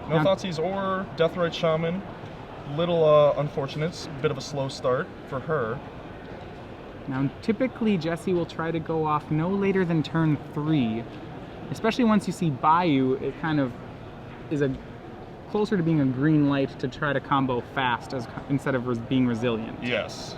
No Thoughtseize or Deathrite Shaman. Little unfortunate, bit of a slow start for her. Now, typically, Jesse will try to go off no later than turn 3. Especially once you see Bayou, it kind of is closer to being a green light to try to combo fast instead of being resilient. Yes.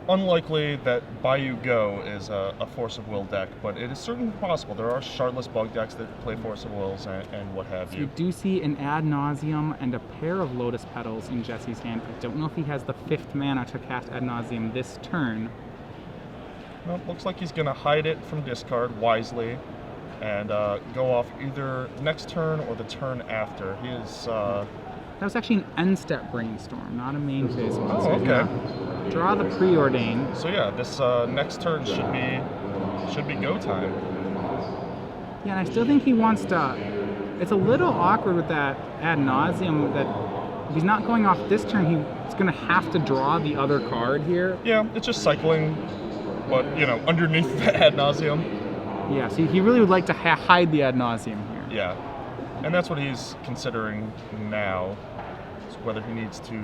Unlikely that Bayou Go is a Force of Will deck, but it is certainly possible. There are shardless bug decks that play Force of Wills and what have you. You do see an Ad Nauseam and a pair of Lotus Petals in Jesse's hand. I don't know if he has the 5th mana to cast Ad Nauseam this turn. Well, looks like he's going to hide it from discard wisely and go off either next turn or the turn after. He is... That was actually an end-step Brainstorm, not a main phase one. Oh, so okay. Draw the Preordain. So yeah, this next turn should be go time. Yeah, and I still think he wants to... It's a little awkward with that Ad Nauseam that if he's not going off this turn, he's going to have to draw the other card here. Yeah, it's just cycling, but, underneath the Ad Nauseam. Yeah, so he really would like to hide the Ad Nauseam here. Yeah, and that's what he's considering now, is whether he needs to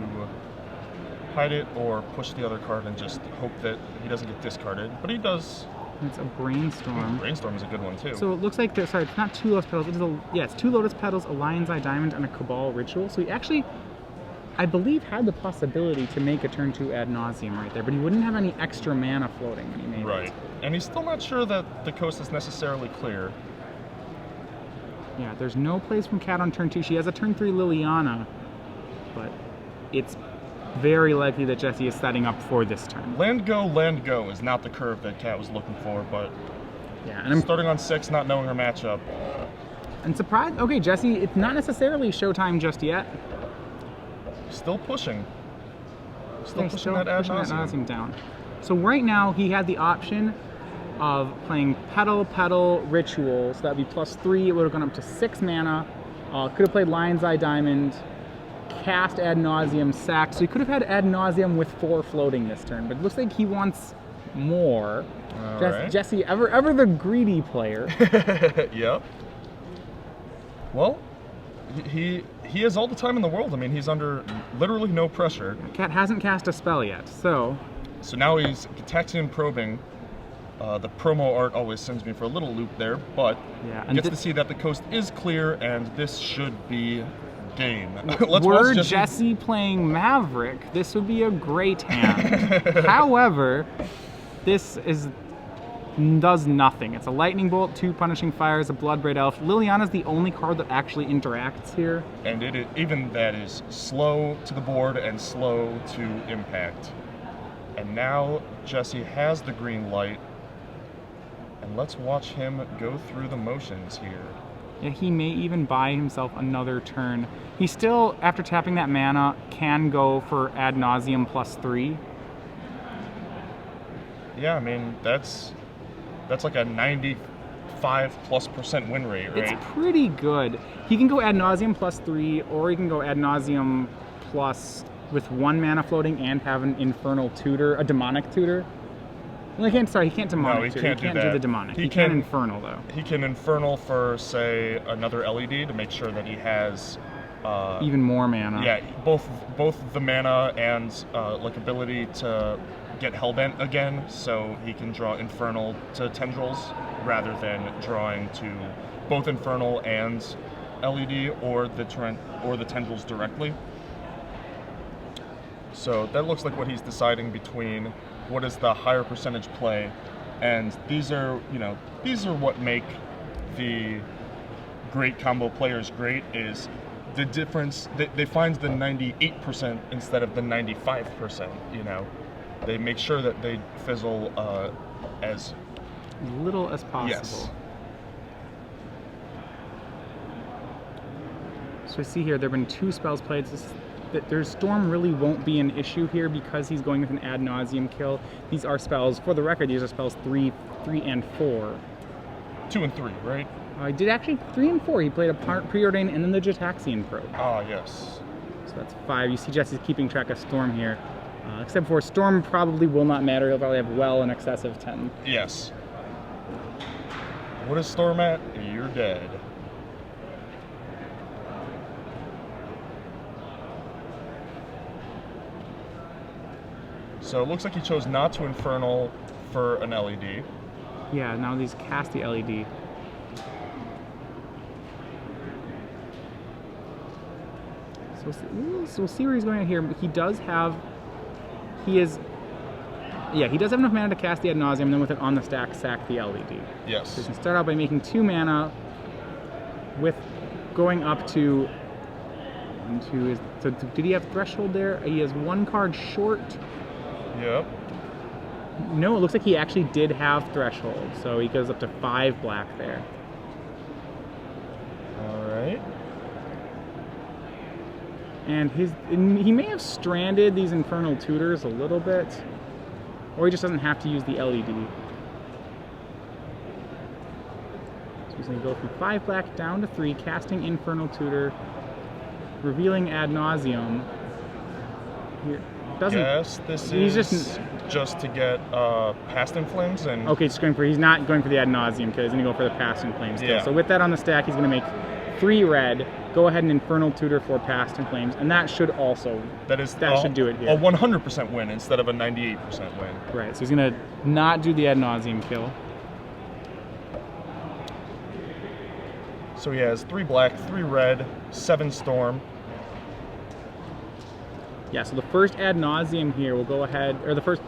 hide it or push the other card and just hope that he doesn't get discarded. But he does. It's a Brainstorm. Brainstorm is a good one, too. So it looks like, it's not 2 Lotus Petals. It's 2 Lotus Petals, a Lion's Eye Diamond, and a Cabal Ritual. So he actually, I believe, had the possibility to make a turn 2 Ad Nauseam right there, but he wouldn't have any extra mana floating when he made it. Right. And he's still not sure that the coast is necessarily clear. Yeah, there's no plays from Cat on turn 2. She has a turn 3 Liliana, but it's very likely that Jesse is setting up for this turn. Land go is not the curve that Cat was looking for, but yeah, and I'm starting on 6, not knowing her matchup. And surprised, okay, Jesse, it's not necessarily showtime just yet. Still pushing. Still Okay, pushing that Ad Nauseam down. So right now he had the option of playing Petal, Ritual, so that would be +3, it would have gone up to 6 mana. Could have played Lion's Eye Diamond, cast Ad Nauseam, sack, so he could have had Ad Nauseam with 4 floating this turn, but it looks like he wants more. Right. Jesse, ever the greedy player. Yep. Well, he has all the time in the world. I mean, he's under literally no pressure. Cat hasn't cast a spell yet, so now he's Gitaxian probing. The promo art always sends me for a little loop there, but yeah, gets to see that the coast is clear, and this should be game. Were Jesse playing Maverick, this would be a great hand. However, this does nothing. It's a Lightning Bolt, 2 Punishing Fires, a Bloodbraid Elf. Liliana's the only card that actually interacts here. And even that is slow to the board and slow to impact. And now Jesse has the green light. And let's watch him go through the motions here. Yeah, he may even buy himself another turn. He still, after tapping that mana, can go for Ad Nauseam +3. Yeah, I mean, that's like a 95+% win rate, right? It's pretty good. He can go Ad Nauseam +3, or he can go Ad Nauseam plus with 1 mana floating and have an Infernal Tutor, a Demonic Tutor. Well, he can't Demonic Tutor. He can't do the Demonic. He can Infernal, though. He can Infernal for, say, another LED to make sure that he has... even more mana. Yeah, both the mana and ability to get Hellbent again, so he can draw Infernal to Tendrils rather than drawing to both Infernal and LED or the Tendrils directly. So that looks like what he's deciding between what is the higher percentage play, and these are what make the great combo players great, is the difference. They find the 98% instead of the 95%, They make sure that they fizzle as little as possible. Yes. So I see here there have been 2 spells played. Their Storm really won't be an issue here because he's going with an Ad Nauseam kill. These are spells, for the record, these are spells 3 and 4. 2 and 3, right? I did actually 3 and 4. He played a Preordain and then the Gitaxian Probe. Ah, yes. So that's 5. You see Jesse's keeping track of Storm here. Except for Storm probably will not matter. He'll probably have well in excess of 10. Yes. What is Storm at? You're dead. So it looks like he chose not to Infernal for an LED. Yeah, now these cast the LED. So we'll see where he's going here. He does have enough mana to cast the Ad Nauseam, and then with it on the stack, sack the LED. Yes. So he's going to start out by making 2 mana with going up to... So did he have Threshold there? He has 1 card short. Yep. No, it looks like he actually did have Threshold, so he goes up to 5 black there. All right. And he may have stranded these Infernal Tutors a little bit, or he just doesn't have to use the LED. So he's going to go from 5 black down to 3, casting Infernal Tutor, revealing Ad Nauseam. Yes, this is just to get Past in Flames and... Okay, he's not going for the Ad Nauseam because he's going to go for the Past in Flames still. Yeah. So with that on the stack, he's going to make 3 red, go ahead and Infernal Tutor for Past in Flames, and that should also... That should do it here. A 100% win instead of a 98% win. Right, so he's going to not do the Ad Nauseam kill. So he has 3 black, 3 red, 7 storm. Yeah, so the first Ad Nauseam here will go ahead, or the first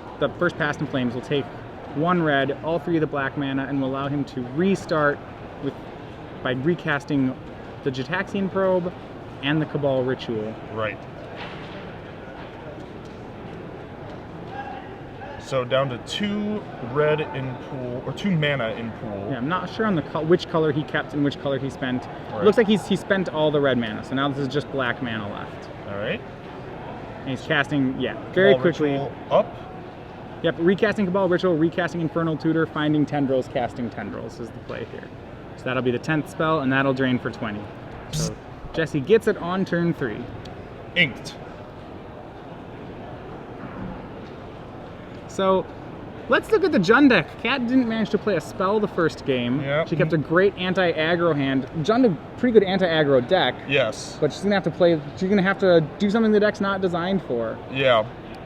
Past in Flames will take 1 red, all 3 of the black mana, and will allow him to restart by recasting the Gitaxian Probe and the Cabal Ritual. Right. So down to 2 red in pool, or 2 mana in pool. Yeah, I'm not sure on which color he kept and which color he spent. Right. Looks like he spent all the red mana, so now this is just black mana left. All right. And he's casting, very Cabal quickly. Ritual up. Yep, recasting Cabal Ritual, recasting Infernal Tutor, finding Tendrils, casting Tendrils is the play here. So that'll be the 10th spell, and that'll drain for 20. So Jesse gets it on turn 3. Inked. So let's look at the Jund deck. Kat didn't manage to play a spell the first game. Yep. She kept a great anti-aggro hand. Jund a pretty good anti-aggro deck. Yes. But she's gonna have to do something the deck's not designed for. Yeah.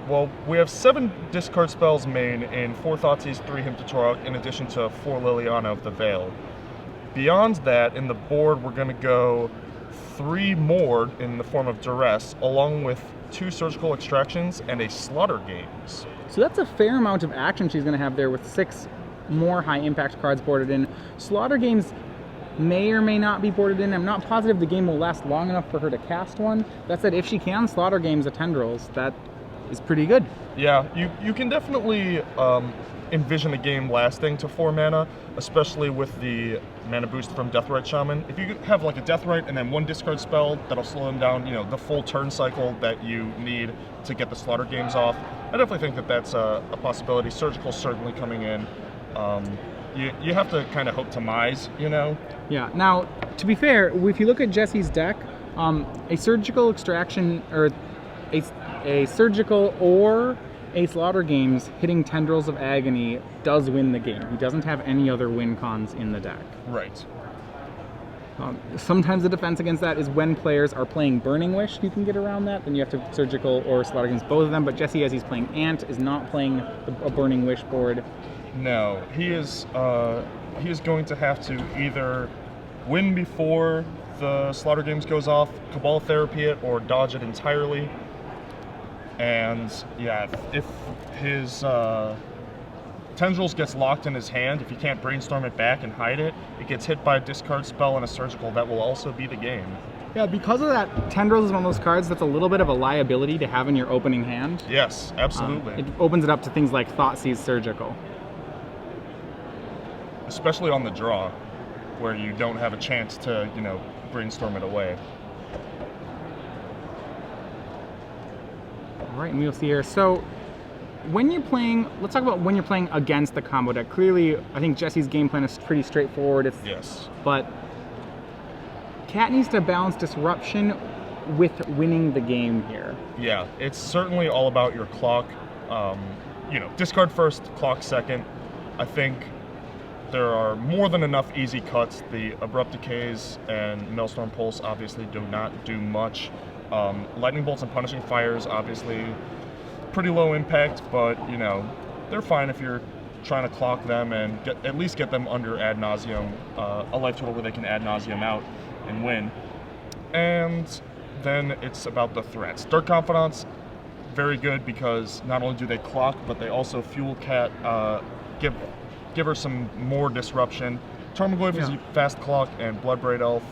Well, we have 7 discard spells main in 4 Thoughtseize, 3 Hymn to Torok, in addition to 4 Liliana of the Veil. Beyond that, in the board, we're going to go 3 more in the form of Duress, along with 2 Surgical Extractions and a Slaughter Games. So that's a fair amount of action she's going to have there with 6 more high-impact cards boarded in. Slaughter Games may or may not be boarded in. I'm not positive the game will last long enough for her to cast one. That said, if she can Slaughter Games a Tendrils, that is pretty good. Yeah, you can definitely envision a game lasting to 4 mana, especially with the mana boost from Deathrite Shaman. If you have like a Deathrite and then 1 discard spell that'll slow them down, the full turn cycle that you need to get the Slaughter Games off, I definitely think that that's a possibility. Surgical's certainly coming in. You have to kind of hope to Mize, Yeah. Now, to be fair, if you look at Jesse's deck, a Surgical Extraction or a Surgical or a Slaughter Games hitting Tendrils of Agony does win the game. He doesn't have any other win cons in the deck. Right. Sometimes the defense against that is when players are playing Burning Wish, you can get around that. Then you have to Surgical or Slaughter Games, both of them. But Jesse, as he's playing Ant, is not playing a Burning Wish board. No, he is going to have to either win before the Slaughter Games goes off, Cabal Therapy it, or dodge it entirely. And yeah, if his Tendrils gets locked in his hand, if he can't brainstorm it back and hide it, it gets hit by a discard spell and a Surgical. That will also be the game. Yeah, because of that, Tendrils is one of those cards that's a little bit of a liability to have in your opening hand. Yes, absolutely. It opens it up to things like Thoughtseize Surgical. Especially on the draw, where you don't have a chance to, brainstorm it away. All right, and we'll see here. So when you're playing, let's talk about when you're playing against the combo deck. Clearly, I think Jesse's game plan is pretty straightforward. Yes. But Kat needs to balance disruption with winning the game here. Yeah, it's certainly all about your clock. Discard first, clock second. I think there are more than enough easy cuts. The Abrupt Decays and Maelstrom Pulse obviously do not do much. Lightning Bolts and Punishing Fires obviously pretty low impact, but they're fine if you're trying to clock them and at least get them under ad nauseum, a life total where they can ad nauseum out and win. And then it's about the threats. Dark Confidants, very good because not only do they clock, but they also fuel Cat, give her some more disruption. Tarmogoyf is a fast clock, and Bloodbraid Elf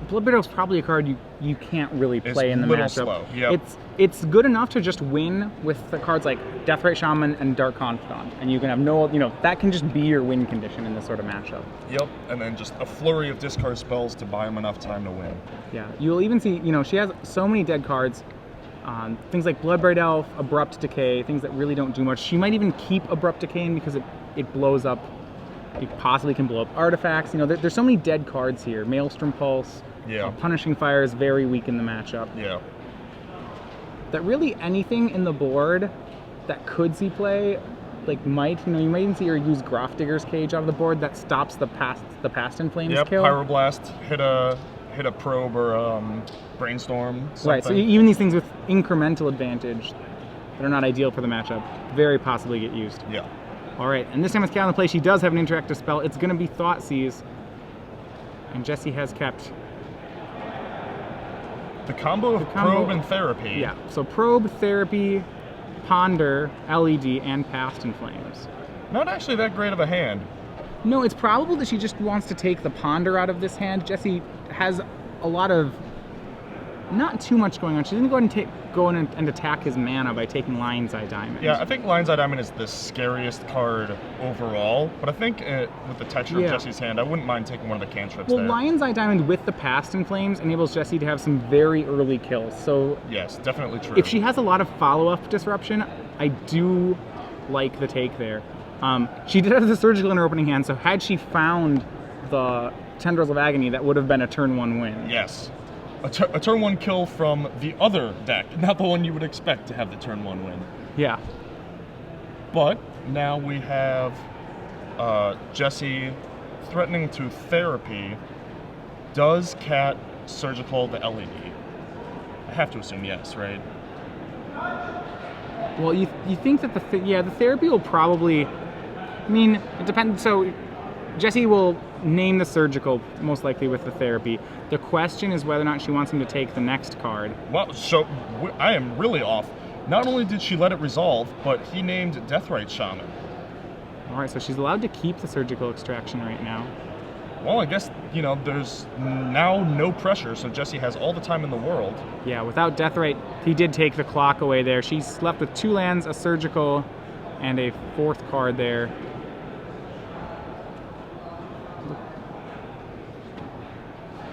Bloodbraid Elf's probably a card you can't really play in the matchup. Slow. Yep. It's good enough to just win with the cards like Deathrite Shaman and Dark Confidant, and you can have that can just be your win condition in this sort of matchup. Yep, and then just a flurry of discard spells to buy him enough time to win. Yeah, you'll even see, she has so many dead cards. Things like Bloodbraid Elf, Abrupt Decay, things that really don't do much. She might even keep Abrupt Decaying because it blows up. It possibly can blow up artifacts. There's so many dead cards here. Maelstrom Pulse. Yeah. Punishing Fire is very weak in the matchup. Yeah. That really anything in the board that could see play, you might even see her use Grafdigger's Cage out of the board that stops the Past in Flames kill. Pyroblast, hit a probe or brainstorm. Something. Right, so even these things with incremental advantage that are not ideal for the matchup very possibly get used. Yeah. All right, and this time with Cat in play, she does have an interactive spell. It's going to be Thoughtseize, and Jessie has kept the combo of Probe and Therapy. Yeah, so Probe, Therapy, Ponder, LED, and Past in Flames. Not actually that great of a hand. No, it's probable that she just wants to take the Ponder out of this hand. Jessie has a lot of, not too much going on. She's going to go in and attack his mana by taking Lion's Eye Diamond. Yeah, I think Lion's Eye Diamond is the scariest card overall, but I think with the texture of Jessie's hand, I wouldn't mind taking one of the cantrips there. Lion's Eye Diamond with the Past in Flames enables Jessie to have some very early kills. So yes, definitely true. If she has a lot of follow-up disruption, I do like the take there. She did have the Surgical in her opening hand, so had she found the Tendrils of Agony, that would have been a turn 1 win. Yes. A turn 1 kill from the other deck, not the one you would expect to have the turn 1 win. Yeah. But now we have Jessie threatening to Therapy. Does Cat Surgical the LED? I have to assume yes, right? Well, you think that the Therapy will probably, it depends. So Jessie will name the Surgical most likely with the Therapy. The question is whether or not she wants him to take the next card. Well, so I am really off. Not only did she let it resolve, but he named Deathrite Shaman. All right, so she's allowed to keep the Surgical Extraction right now. Well, I guess, there's now no pressure, so Jessie has all the time in the world. Yeah, without Deathrite, he did take the clock away there. She's left with 2 lands, a Surgical, and a 4th card there.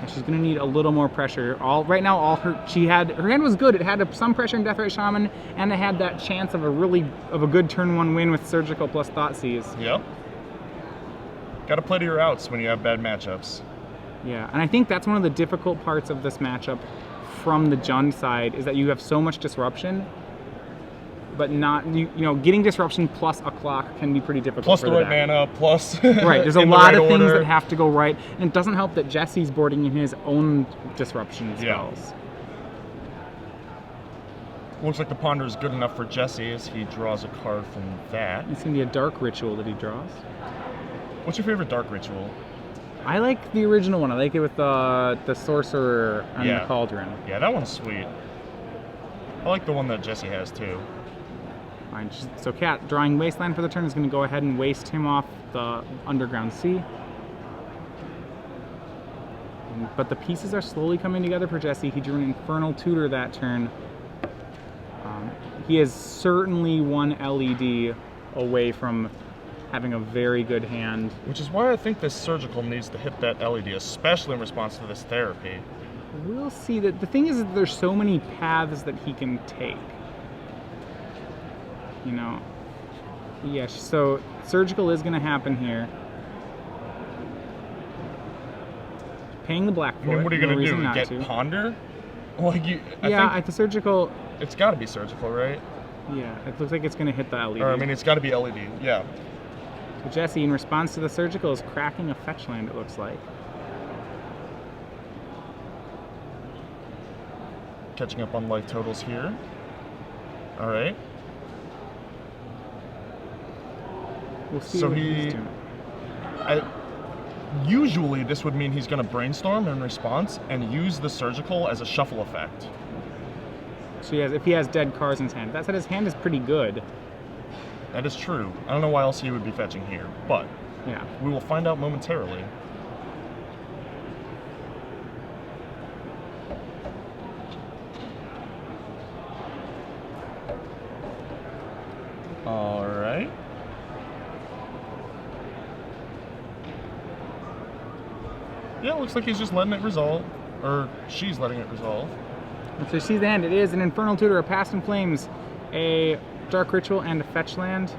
She's going to need a little more pressure. Right now, her hand was good. It had some pressure in Deathrite Shaman, and it had that chance of a good turn 1 win with Surgical plus Thoughtseize. Yep. Got to play to your outs when you have bad matchups. Yeah, and I think that's one of the difficult parts of this matchup from the Jund side is that you have so much disruption, but not getting disruption plus a clock can be pretty difficult. Plus for the right mana, plus right. There's a lot of things that have to go right, and it doesn't help that Jessie's boarding in his own disruption spells. Yeah. Looks like the Ponder is good enough for Jessie as he draws a card from that. It's gonna be a Dark Ritual that he draws. What's your favorite Dark Ritual? I like the original one. I like it with the Sorcerer and the Cauldron. Yeah, that one's sweet. I like the one that Jessie has too. Fine. So Cat, drawing Wasteland for the turn, is going to go ahead and waste him off the Underground Sea. But the pieces are slowly coming together for Jessie. He drew an Infernal Tutor that turn. He is certainly 1 LED away from having a very good hand. Which is why I think this Surgical needs to hit that LED, especially in response to this Therapy. We'll see. That the thing is that there's so many paths that he can take. Yeah, so Surgical is going to happen here. Paying the black for it. What are you going to do? Get Ponder? I think the Surgical... It's got to be Surgical, right? Yeah, it looks like it's going to hit the LED. It's got to be LED, yeah. So Jessie, in response to the Surgical, is cracking a fetch land, it looks like. Catching up on life totals here. All right. We'll see So what he's doing. Usually this would mean he's going to brainstorm in response and use the surgical as a shuffle effect. So if he has dead cards in his hand. That said, his hand is pretty good. That is true. I don't know why else he would be fetching here, but Yeah. we will find out momentarily. All right. Yeah, looks like he's just letting it resolve, or she's letting it resolve. And so you see the hand. It is an Infernal Tutor, a Past in Flames, a Dark Ritual, and a Fetch land.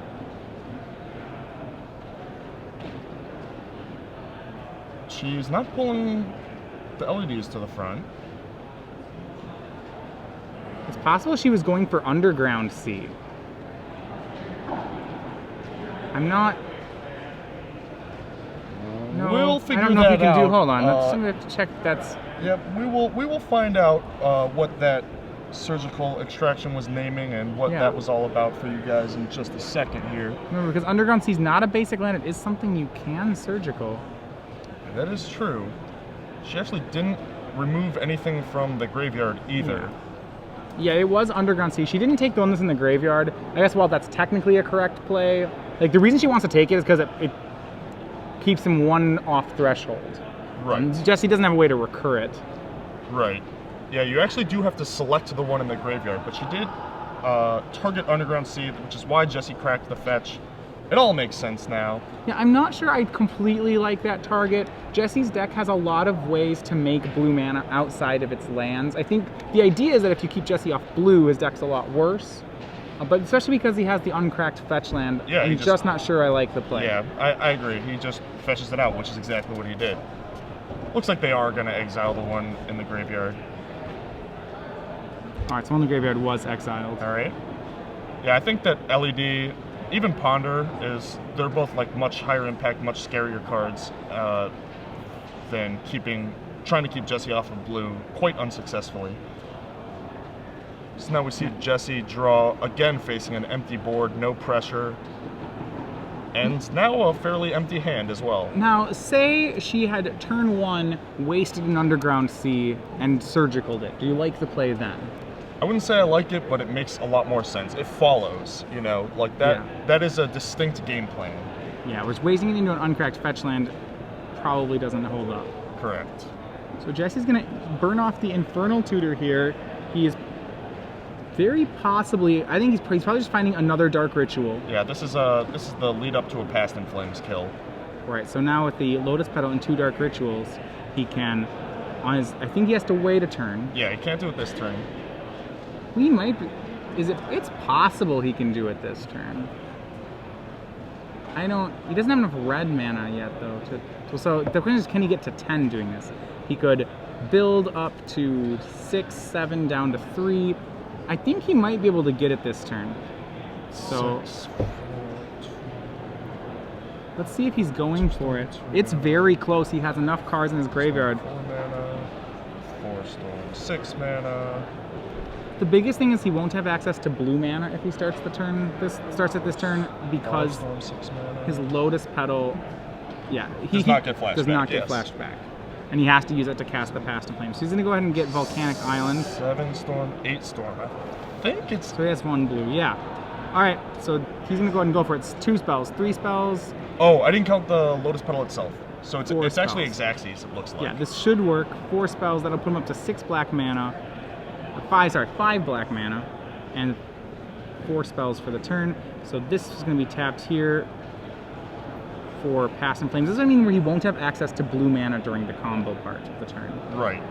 She's not pulling the LEDs to the front. It's possible she was going for Underground Sea. I'm not. No, We'll figure I don't know if that you can do. out. Hold on, I'm gonna have to check. That's Yep, we will find out what that surgical extraction was naming and what Yeah. that was all about for you guys in just a second here. remember because Underground Sea is not a basic land. It is something you can surgical. That is true. She actually didn't remove anything from the graveyard either. Yeah, it was Underground Sea. She didn't take the one that's in the graveyard. I guess while that's technically a correct play, like the reason she wants to take it is because it keeps him one off threshold. Right. And Jesse doesn't have a way to recur it. Right. Yeah, you actually do have to select the one in the graveyard, but she did target Underground Sea, which is why Jesse cracked the fetch. It all makes sense now. Yeah, I'm not sure I completely like that target. Jesse's deck has a lot of ways to make blue mana outside of its lands. I think the idea is that if you keep Jesse off blue, his deck's a lot worse. But especially because he has the uncracked fetch land, Yeah, I'm he just not sure I like the play. Yeah, I agree. He just fetches it out, which is exactly what he did. Looks like they are going to exile the one in the graveyard. All right, so one in the graveyard was exiled. All right. Yeah, I think that LED, even Ponder, they're both like much higher impact, much scarier cards than trying to keep Jesse off of blue quite unsuccessfully. So now we see Jesse draw again facing an empty board, no pressure, and now a fairly empty hand as well. Now, say she had turn one, wasted an Underground Sea, and surgicaled it. Do you like the play then? I wouldn't say I like it, but it makes a lot more sense. It follows, like that. Yeah. That is a distinct game plan. Yeah, whereas wasting it into an uncracked fetch land probably doesn't hold up. Correct. So Jesse's gonna burn off the Infernal Tutor here. He is very possibly, I think he's probably just finding another Dark Ritual. Yeah, this is the lead up to a Past in Flames kill. Right, so now with the Lotus Petal and 2 Dark Rituals, he can, I think he has to wait a turn. Yeah, he can't do it this turn. We might be, it's possible he can do it this turn. He doesn't have enough red mana yet though. So the question is, can he get to 10 doing this? He could build up to 6, 7, down to 3. I think he might be able to get it this turn. So 6, 4, 2, let's see if he's going for it. It's very close. He has enough cards in his graveyard. 4 mana, 4 storm, 6 mana. The biggest thing is he won't have access to blue mana if he starts at this turn because Storm, 6 mana. his Lotus Petal, he Does not get flashback, Does not get yes. flashed back, and he has to use it to cast the Past in Flames. So he's gonna go ahead and get Volcanic Island. 7 storm, 8 storm. I think it's So he has 1 blue. Yeah. All right. So he's gonna go ahead and go for it. It's 2 spells, 3 spells. Oh, I didn't count the Lotus Petal itself. So it's 4 actually spells. Xaxes, it looks like. Yeah, this should work. 4 spells. That'll put him up to 6 black mana. 5 black mana, and 4 spells for the turn. So this is going to be tapped here for Past in Flames. This doesn't mean where he won't have access to blue mana during the combo part of the turn. Right.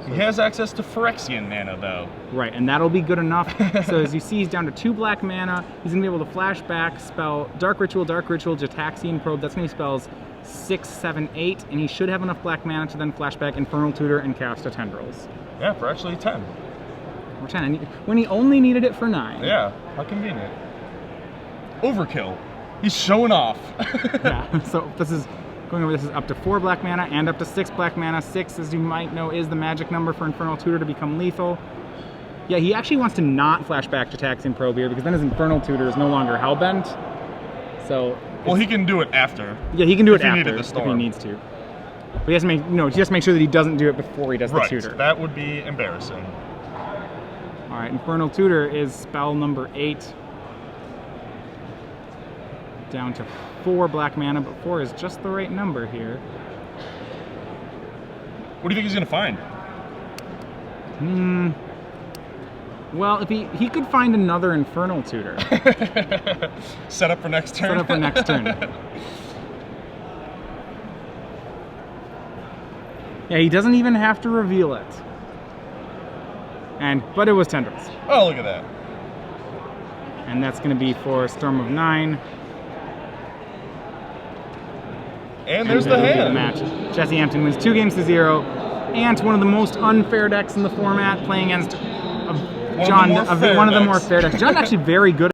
He has access to Phyrexian mana, though. Right, and that'll be good enough. So as you see, he's down to 2 black mana. He's going to be able to flash back, spell Dark Ritual, Jataxian Probe. That's going to be spells 6, 7, 8, and he should have enough black mana to then flash back Infernal Tutor and cast a Tendrils. Yeah, for actually 10. Or 10, when he only needed it for 9. Yeah, how convenient. Overkill. He's showing off. Yeah, so this is up to 4 black mana and up to 6 black mana. 6, as you might know, is the magic number for Infernal Tutor to become lethal. Yeah, he actually wants to not flash back to Taxian Probe here because then his Infernal Tutor is no longer Hellbent. So Well, he can do it after. yeah, he can do if it he after needed the if he storm. needs to. But he has to make he has to make sure that he doesn't do it before he does Right. the tutor. That would be embarrassing. All right, Infernal Tutor is spell number 8. Down to 4 black mana, but 4 is just the right number here. What do you think he's gonna find? Well, if he could find another Infernal Tutor. Set up for next turn. Set up for next turn. Yeah, he doesn't even have to reveal it. But it was Tendrils. Oh, look at that. And that's going to be for Storm of 9. And there's the that'll be hand. match. Jesse Hampton wins 2-0. And one of the most unfair decks in the format, playing against One of the more fair more decks. fair decks. John's actually very good